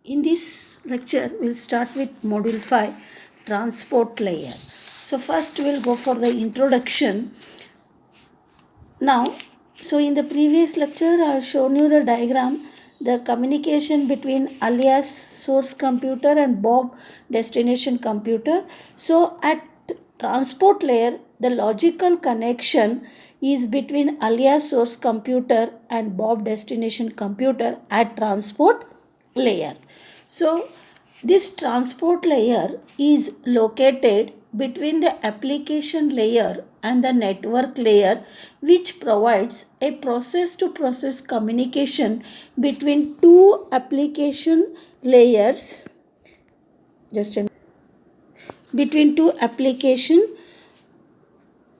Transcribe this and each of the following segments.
In this lecture, we'll start with Module 5, Transport Layer. So first we'll go for the introduction. Now, so in the previous lecture, I have shown you the diagram, the communication between alias source computer and Bob destination computer. So at transport layer, the logical connection is between alias source computer and Bob destination computer at transport layer. So this transport layer is located between the application layer and the network layer, which provides a process to process communication between two application layers. Between two application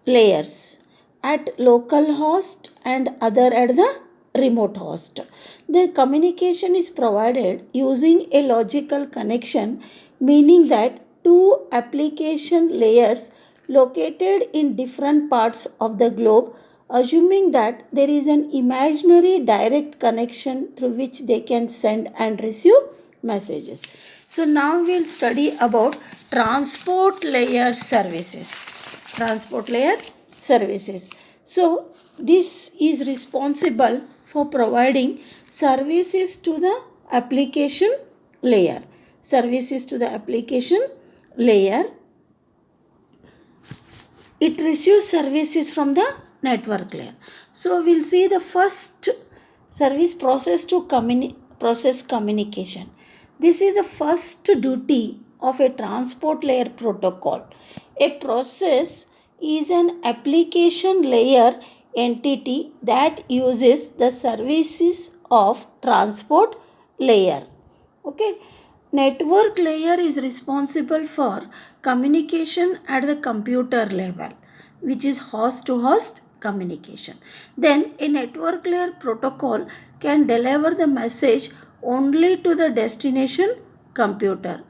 layers at local host and other at the remote host. Their communication is provided using a logical connection, meaning that two application layers located in different parts of the globe, assuming that there is an imaginary direct connection through which they can send and receive messages. So now we'll study about transport layer services. Transport layer services. So this is responsible for providing services to the application layer. Services to the application layer. It receives services from the network layer. So we'll see the first service process to process communication. This is the first duty of a transport layer protocol. A process is an application layer entity that uses the services of transport layer. Okay. Network layer is responsible for communication at the computer level, which is host to host communication. Then a network layer protocol can deliver the message only to the destination computer,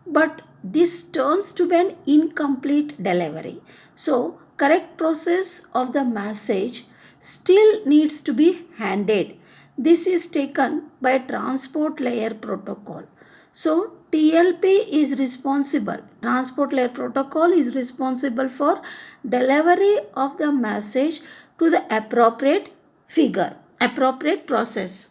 but this turns to be an incomplete delivery. So correct process of the message still needs to be handed. This is taken by transport layer protocol. So TLP is responsible, transport layer protocol is responsible for delivery of the message to the appropriate process.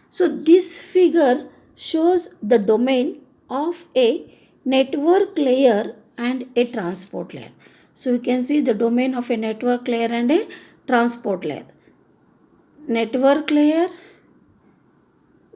So this figure shows the domain of a network layer and a transport layer. So you can see the domain of a network layer and a transport layer. Network layer,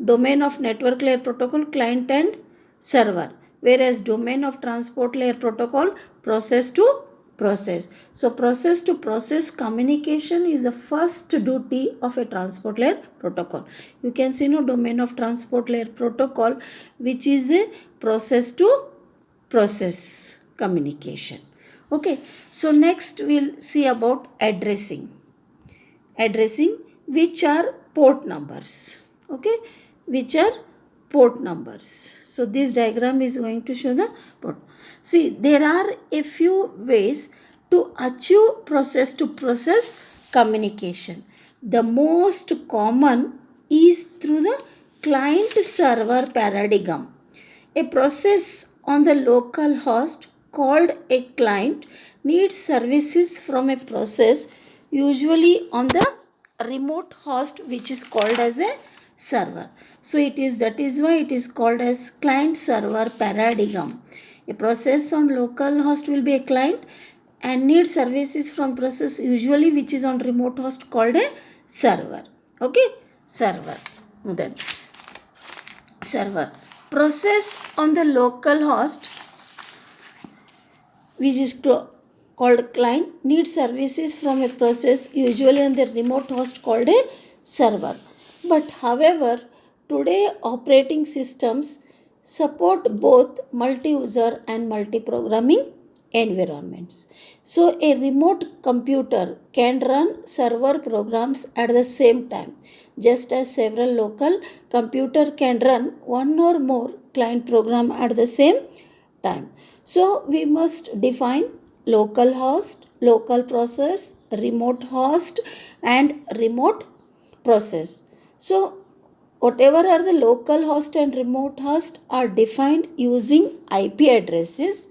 domain of network layer protocol, client and server, whereas domain of transport layer protocol, process to process. So process to process communication is the first duty of a transport layer protocol. You can see no domain of transport layer protocol, which is a process to process communication. Okay, so next we'll see about addressing, which are port numbers. Okay, which are port numbers. So this diagram is going to show the port. See, there are a few ways to achieve process to process communication. The most common is through the client server paradigm. A process on the local host called a client needs services from a process usually on the remote host, which is called as a server. So that is why it is called as client server paradigm. A process on local host will be a client and needs services from process usually which is on remote host called a server. Okay, server. Then server. Process on the local host, which is called client, needs services from a process usually on the remote host called a server. But however, today operating systems support both multi-user and multi-programming environments. So a remote computer can run server programs at the same time, just as several local computer can run one or more client program at the same time. So we must define local host, local process, remote host and remote process. So whatever are the local host and remote host are defined using IP addresses.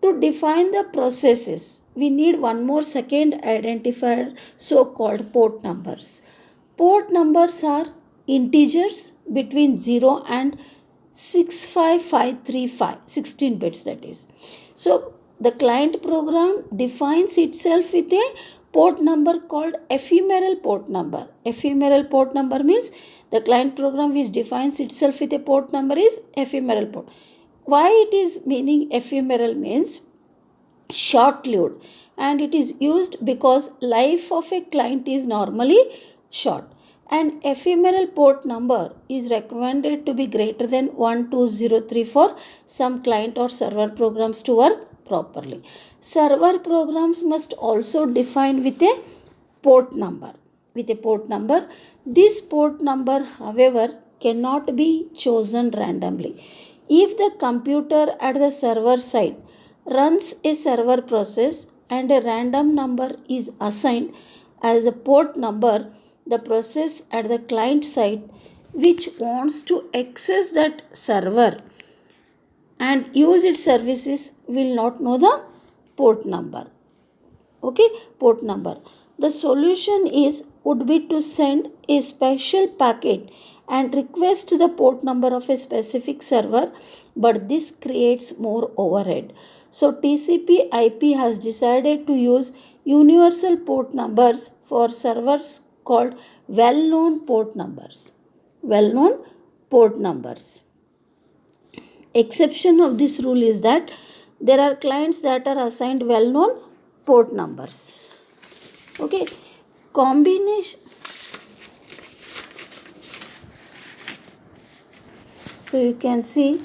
To define the processes, we need one more second identifier, so called port numbers. Port numbers are integers between 0 and 65535, 16 bits that is. So the client program defines itself with a port number called ephemeral port number. Ephemeral port number means the client program which defines itself with a port number is ephemeral port. Why it is meaning ephemeral means short-lived, and it is used because life of a client is normally short. An ephemeral port number is recommended to be greater than 12034 for some client or server programs to work properly. Server programs must also define with a port number. This port number, however, cannot be chosen randomly. If the computer at the server side runs a server process and a random number is assigned as a port number, the process at the client side which wants to access that server and use its services will not know the port number. Okay, port number. The solution would be to send a special packet and request the port number of a specific server, but this creates more overhead. So TCP IP has decided to use universal port numbers for servers called well-known port numbers. Well-known port numbers. Exception of this rule is that there are clients that are assigned well-known port numbers. Okay, combination. So you can see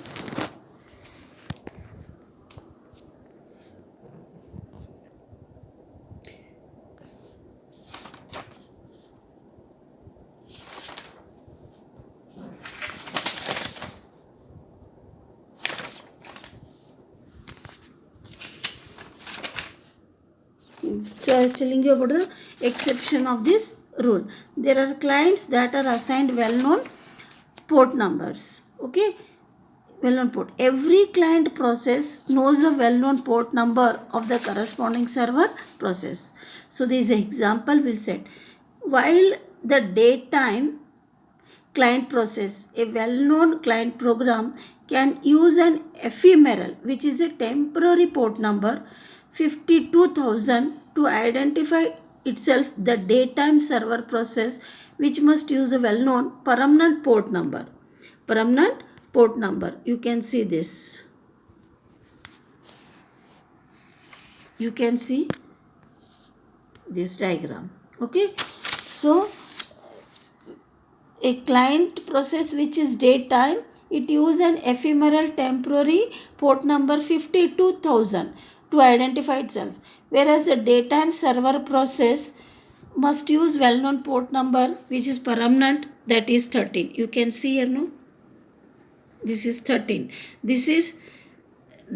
So I was telling you about the exception of this rule. There are clients that are assigned well-known port numbers. Okay, well-known port. Every client process knows the well-known port number of the corresponding server process. So this example will set. While the daytime client process, a well-known client program can use an ephemeral, which is a temporary port number 52,000 to identify itself the daytime server process, which must use a well-known permanent port number. Permanent port number. You can see this. You can see this diagram. Okay. So a client process which is daytime, it use an ephemeral temporary port number 52,000 to identify itself, whereas the daytime server process must use well-known port number which is permanent, that is 13. You can see here, no? This is 13. This is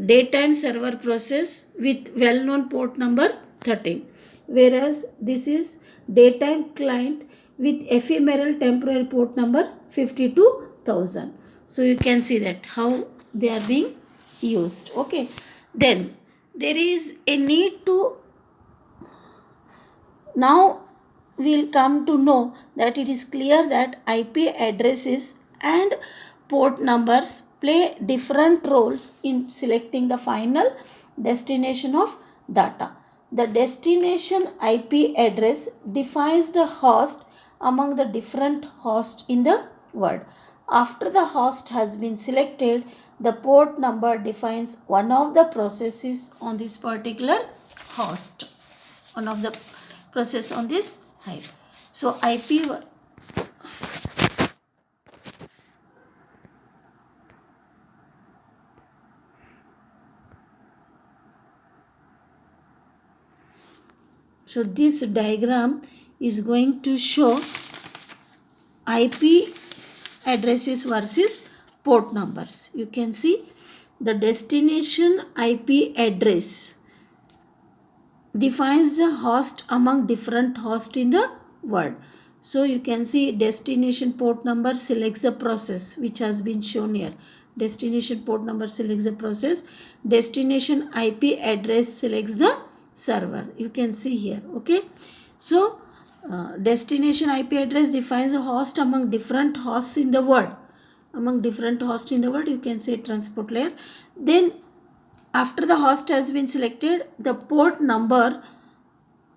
daytime server process with well-known port number 13, whereas this is daytime client with ephemeral temporary port number 52,000. So you can see that how they are being used. Okay, then there is a need to, now we'll come to know that it is clear that IP addresses and port numbers play different roles in selecting the final destination of data. The destination IP address defines the host among the different hosts in the world. After the host has been selected, the port number defines one of the processes on this particular host. One of the process on this hive. So IP. So this diagram is going to show IP addresses versus port numbers. You can see the destination IP address defines the host among different hosts in the world. So you can see destination port number selects the process which has been shown here. Destination port number selects the process. Destination IP address selects the server. You can see here. Okay. So destination IP address defines a host among different hosts in the world. Among different hosts in the world, you can say transport layer. Then after the host has been selected, the port number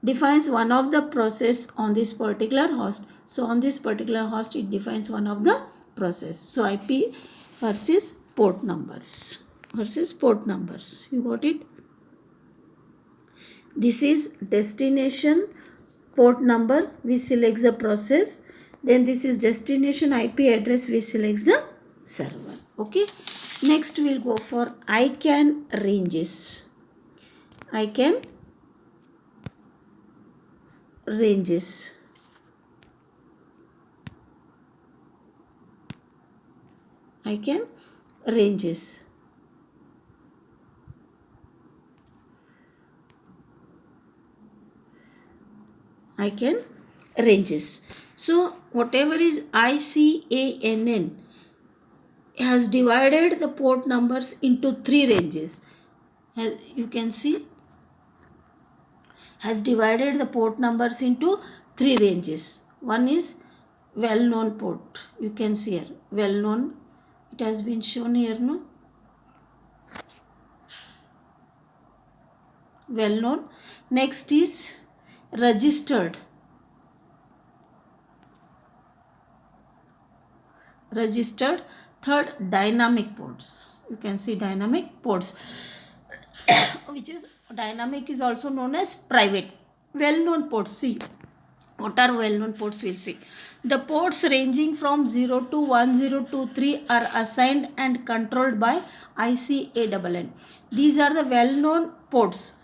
defines one of the process on this particular host. So on this particular host, it defines one of the process. So IP versus port numbers. You got it? This is destination port number, we select the process. Then this is destination IP address, we select the server. Okay. Next we'll go for ICANN ranges. ICANN ranges. ICANN ranges. ICANN ranges. So whatever is ICANN has divided the port numbers into 3 ranges. As you can see, has divided the port numbers into 3 ranges. One is well-known port. You can see here, well-known. It has been shown here, no? Well-known. Next is registered. Registered. Third, dynamic ports. You can see dynamic ports, which is dynamic is also known as private. Well-known ports. See, what are well-known ports? We'll see. The ports ranging from 0 to 1023 are assigned and controlled by ICANN. These are the well-known ports.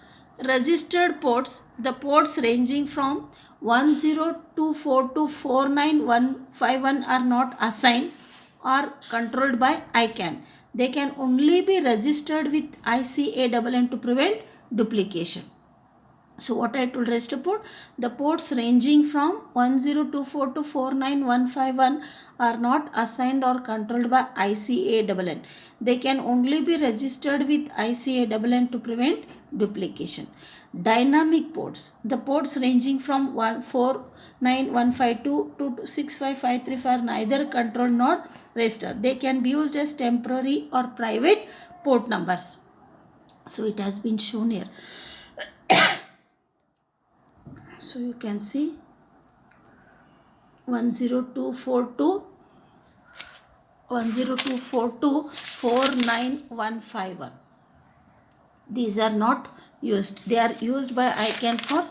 Registered ports, the ports ranging from 1024 to 49151 are not assigned or controlled by ICANN. They can only be registered with ICANN to prevent duplication. So what I told rest port, the ports ranging from 1024 to 49151 are not assigned or controlled by ICANN. They can only be registered with ICANN to prevent duplication. Dynamic ports, the ports ranging from 49152 to 65535 are neither controlled nor registered. They can be used as temporary or private port numbers. So it has been shown here. So you can see 10242 49151. These are not used. They are used by ICANN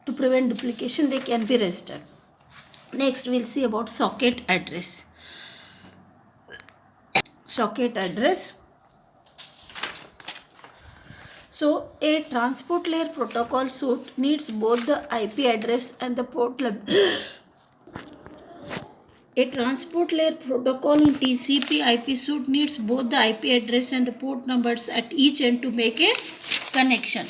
to prevent duplication. They can be registered. Next we'll see about socket address. Socket address. So a transport layer protocol suite needs both the IP address and the port level. A transport layer protocol in TCP IP suite needs both the IP address and the port numbers at each end to make a connection.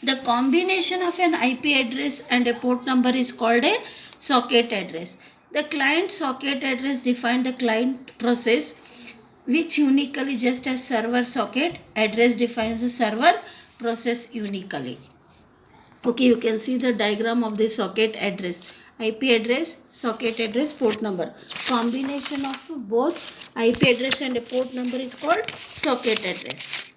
The combination of an IP address and a port number is called a socket address. The client socket address defines the client process, which uniquely, just as server socket address defines the server process uniquely. Okay, you can see the diagram of the socket address. IP address, socket address, port number. Combination of both IP address and a port number is called socket address.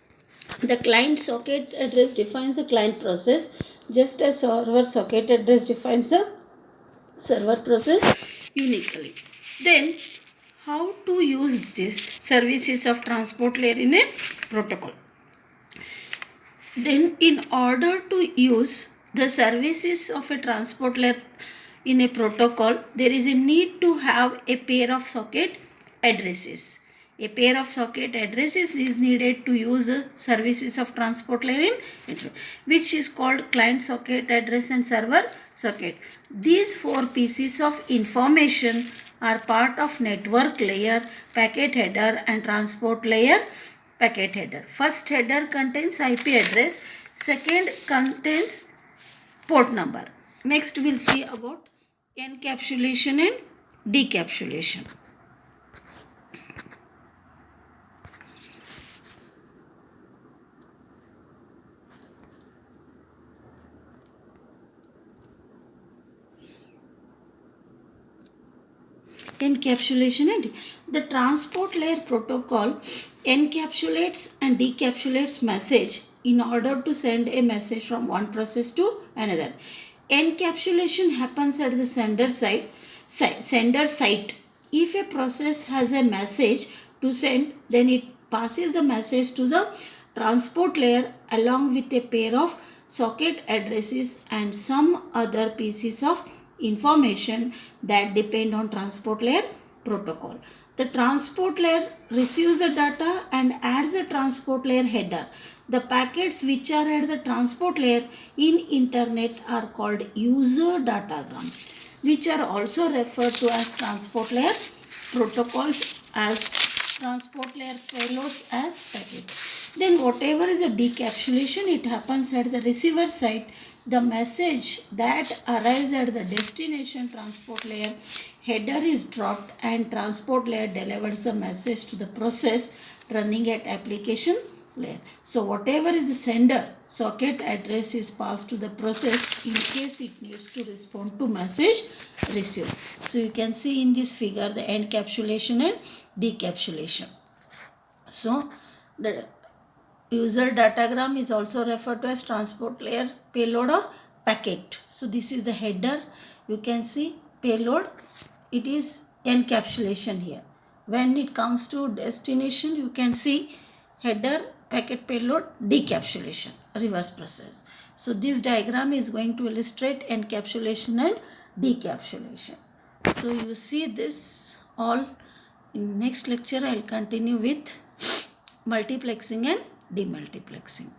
The client socket address defines the client process, just as server socket address defines the server process uniquely. Then, how to use this services of transport layer in a protocol? Then, in order to use the services of a transport layer in a protocol, there is a need to have a pair of socket addresses. A pair of socket addresses is needed to use the services of transport layer in which is called client socket address and server socket. These 4 pieces of information are part of network layer, packet header and transport layer packet header. First header contains IP address, second contains port number. Next we'll see about encapsulation and decapsulation. Encapsulation and the transport layer protocol encapsulates and decapsulates message in order to send a message from one process to another. Encapsulation happens at the sender site. If a process has a message to send, then it passes the message to the transport layer along with a pair of socket addresses and some other pieces of information that depend on transport layer protocol. The transport layer receives the data and adds a transport layer header. The packets which are at the transport layer in internet are called user datagrams, which are also referred to as transport layer protocols as transport layer payloads as packet. Then whatever is a decapsulation, it happens at the receiver side. The message that arrives at the destination transport layer header is dropped and transport layer delivers the message to the process running at application layer. So whatever is the sender socket address is passed to the process in case it needs to respond to message received. So you can see in this figure the encapsulation and decapsulation. So the user datagram is also referred to as transport layer payload or packet. So this is the header. You can see payload. It is encapsulation here. When it comes to destination, you can see header, packet, payload, decapsulation, reverse process. So this diagram is going to illustrate encapsulation and decapsulation. So you see this all. In next lecture I will continue with multiplexing and demultiplexing.